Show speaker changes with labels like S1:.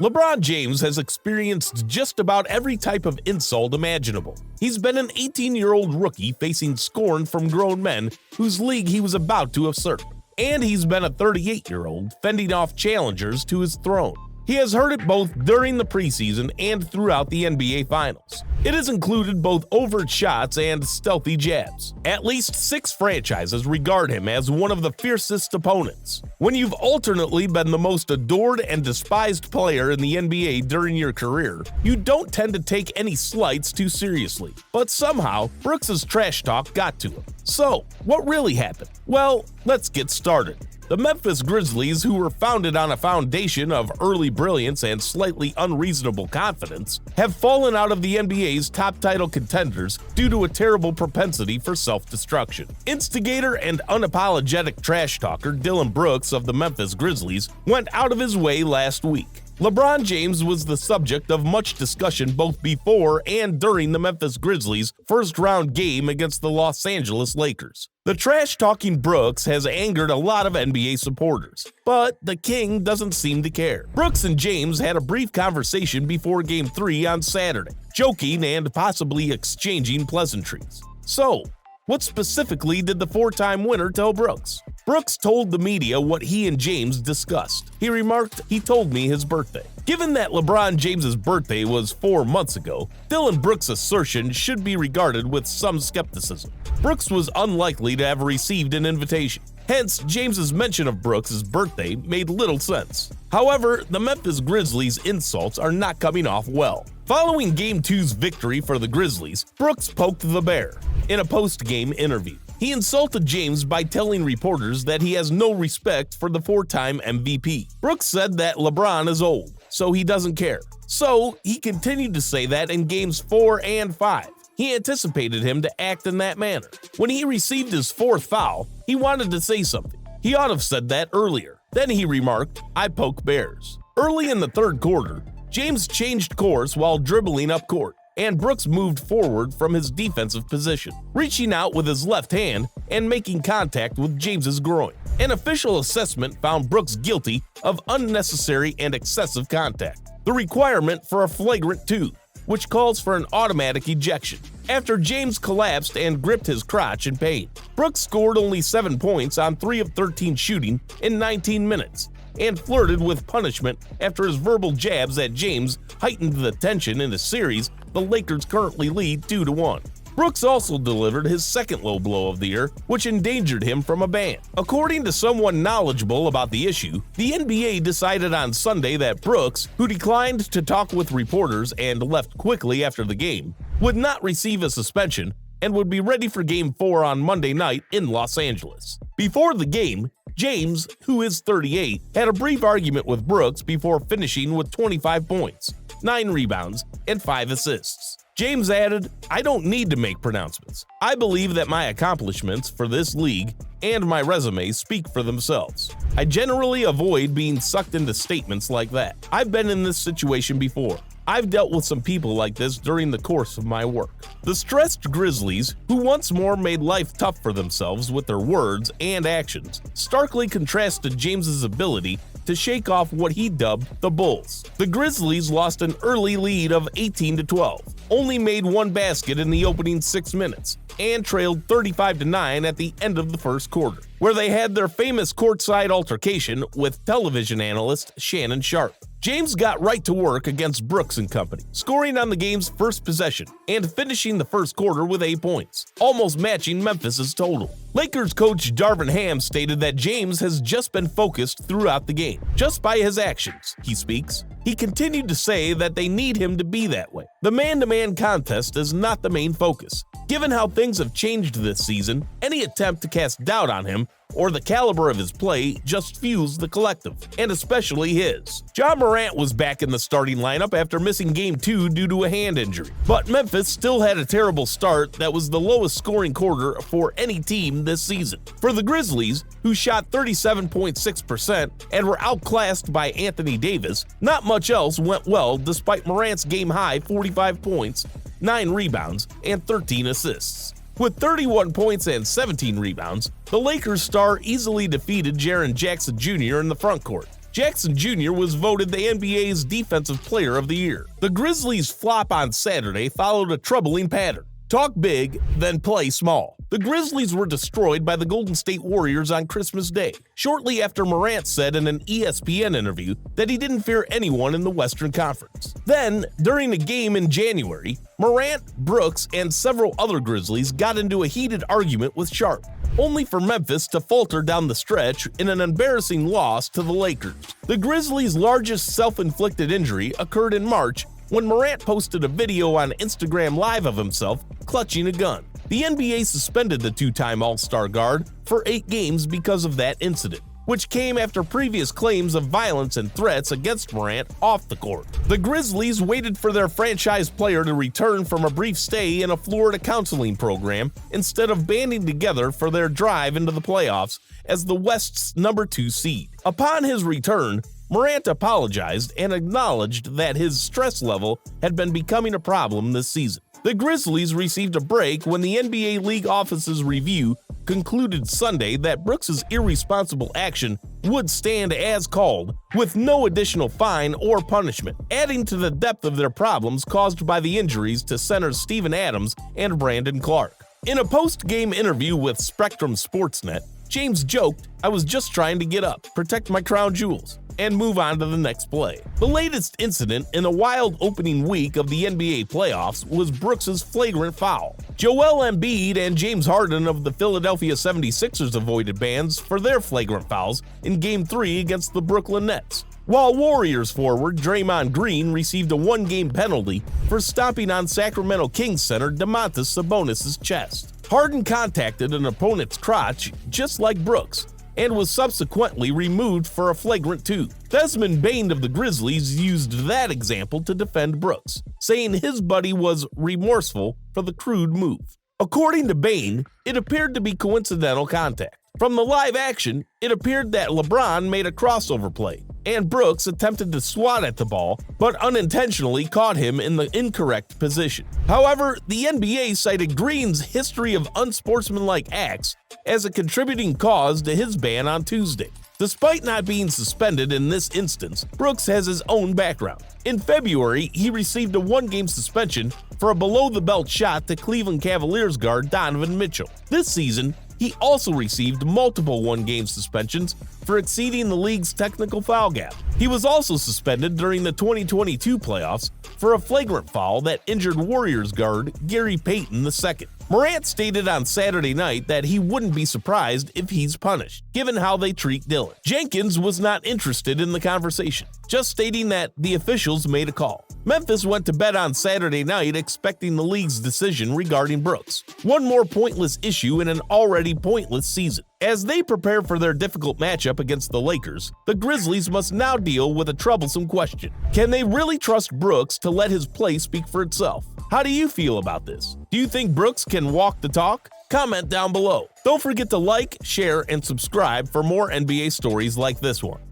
S1: LeBron James has experienced just about every type of insult imaginable. He's been an 18-year-old rookie facing scorn from grown men whose league he was about to usurp. And he's been a 38-year-old fending off challengers to his throne. He has heard it both during the preseason and throughout the NBA Finals. It has included both overt shots and stealthy jabs. At least 6 franchises regard him as one of the fiercest opponents. When you've alternately been the most adored and despised player in the NBA during your career, you don't tend to take any slights too seriously. But somehow, Brooks' trash talk got to him. So, what really happened? Well, let's get started. The Memphis Grizzlies, who were founded on a foundation of early brilliance and slightly unreasonable confidence, have fallen out of the NBA's top title contenders due to a terrible propensity for self-destruction. Instigator and unapologetic trash talker Dillon Brooks of the Memphis Grizzlies went out of his way last week. LeBron James was the subject of much discussion both before and during the Memphis Grizzlies' first-round game against the Los Angeles Lakers. The trash-talking Brooks has angered a lot of NBA supporters, but the King doesn't seem to care. Brooks and James had a brief conversation before Game 3 on Saturday, joking and possibly exchanging pleasantries. So, what specifically did the 4-time winner tell Brooks? Brooks told the media what he and James discussed. He remarked, "He told me his birthday." Given that LeBron James's birthday was 4 months ago, Dillon Brooks' assertion should be regarded with some skepticism. Brooks was unlikely to have received an invitation. Hence, James's mention of Brooks' birthday made little sense. However, the Memphis Grizzlies' insults are not coming off well. Following Game 2's victory for the Grizzlies, Brooks poked the bear in a post-game interview. He insulted James by telling reporters that he has no respect for the 4-time MVP. Brooks said that LeBron is old, so he doesn't care. So, he continued to say that in Games 4 and 5. He anticipated him to act in that manner. When he received his 4th foul, he wanted to say something. He ought to have said that earlier. Then he remarked, "I poke bears." Early in the 3rd quarter, James changed course while dribbling up court, and Brooks moved forward from his defensive position, reaching out with his left hand and making contact with James's groin. An official assessment found Brooks guilty of unnecessary and excessive contact, the requirement for a flagrant 2, which calls for an automatic ejection, after James collapsed and gripped his crotch in pain. Brooks scored only 7 points on 3 of 13 shooting in 19 minutes, and flirted with punishment after his verbal jabs at James heightened the tension in a series the Lakers currently lead 2-1. Brooks also delivered his 2nd low blow of the year, which endangered him from a ban. According to someone knowledgeable about the issue, the NBA decided on Sunday that Brooks, who declined to talk with reporters and left quickly after the game, would not receive a suspension and would be ready for Game 4 on Monday night in Los Angeles. Before the game, James, who is 38, had a brief argument with Brooks before finishing with 25 points, 9 rebounds, and 5 assists. James added, "I don't need to make pronouncements. I believe that my accomplishments for this league and my resume speak for themselves. I generally avoid being sucked into statements like that. I've been in this situation before. I've dealt with some people like this during the course of my work." The stressed Grizzlies, who once more made life tough for themselves with their words and actions, starkly contrasted James's ability to shake off what he dubbed the Bulls. The Grizzlies lost an early lead of 18-12, only made 1 basket in the opening 6 minutes, and trailed 35-9 at the end of the 1st quarter, where they had their famous courtside altercation with television analyst Shannon Sharpe. James got right to work against Brooks and company, scoring on the game's first possession and finishing the 1st quarter with 8 points, almost matching Memphis's total. Lakers coach Darvin Ham stated that James has just been focused throughout the game, just by his actions, he speaks. He continued to say that they need him to be that way. The man-to-man contest is not the main focus. Given how things have changed this season, any attempt to cast doubt on him or the caliber of his play just fuels the collective, and especially his. Ja Morant was back in the starting lineup after missing Game 2 due to a hand injury, but Memphis still had a terrible start that was the lowest scoring quarter for any team this season. For the Grizzlies, who shot 37.6% and were outclassed by Anthony Davis, not much else went well despite Morant's game-high 45 points, 9 rebounds, and 13 assists. With 31 points and 17 rebounds, the Lakers star easily defeated Jaren Jackson Jr. in the frontcourt, Jackson Jr. was voted the NBA's Defensive Player of the Year. The Grizzlies' flop on Saturday followed a troubling pattern. Talk big, then play small. The Grizzlies were destroyed by the Golden State Warriors on Christmas Day, shortly after Morant said in an ESPN interview that he didn't fear anyone in the Western Conference. Then, during a game in January, Morant, Brooks, and several other Grizzlies got into a heated argument with Sharp, only for Memphis to falter down the stretch in an embarrassing loss to the Lakers. The Grizzlies' largest self-inflicted injury occurred in March when Morant posted a video on Instagram Live of himself clutching a gun. The NBA suspended the two-time All-Star guard for 8 games because of that incident, which came after previous claims of violence and threats against Morant off the court. The Grizzlies waited for their franchise player to return from a brief stay in a Florida counseling program instead of banding together for their drive into the playoffs as the West's number 2 seed. Upon his return, Morant apologized and acknowledged that his stress level had been becoming a problem this season. The Grizzlies received a break when the NBA League Office's review concluded Sunday that Brooks' irresponsible action would stand as called, with no additional fine or punishment, adding to the depth of their problems caused by the injuries to centers Steven Adams and Brandon Clark. In a post-game interview with Spectrum Sportsnet, James joked, "I was just trying to get up, protect my crown jewels, and move on to the next play." The latest incident in a wild opening week of the NBA playoffs was Brooks' flagrant foul. Joel Embiid and James Harden of the Philadelphia 76ers avoided bans for their flagrant fouls in Game 3 against the Brooklyn Nets, while Warriors forward Draymond Green received a 1-game penalty for stomping on Sacramento Kings center Domantas Sabonis' chest. Harden contacted an opponent's crotch just like Brooks, and was subsequently removed for a flagrant 2. Desmond Bane of the Grizzlies used that example to defend Brooks, saying his buddy was remorseful for the crude move. According to Bane, it appeared to be coincidental contact. From the live action, it appeared that LeBron made a crossover play, and Brooks attempted to swat at the ball, but unintentionally caught him in the incorrect position. However, the NBA cited Green's history of unsportsmanlike acts as a contributing cause to his ban on Tuesday. Despite not being suspended in this instance, Brooks has his own background. In February, he received a 1-game suspension for a below-the-belt shot to Cleveland Cavaliers guard Donovan Mitchell. This season, he also received multiple 1-game suspensions for exceeding the league's technical foul gap. He was also suspended during the 2022 playoffs for a flagrant foul that injured Warriors guard Gary Payton II. Morant stated on Saturday night that he wouldn't be surprised if he's punished, given how they treat Dillon. Jenkins was not interested in the conversation, just stating that the officials made a call. Memphis went to bed on Saturday night expecting the league's decision regarding Brooks. One more pointless issue in an already pointless season. As they prepare for their difficult matchup against the Lakers, the Grizzlies must now deal with a troublesome question. Can they really trust Brooks to let his play speak for itself? How do you feel about this? Do you think Brooks can walk the talk? Comment down below. Don't forget to like, share, and subscribe for more NBA stories like this one.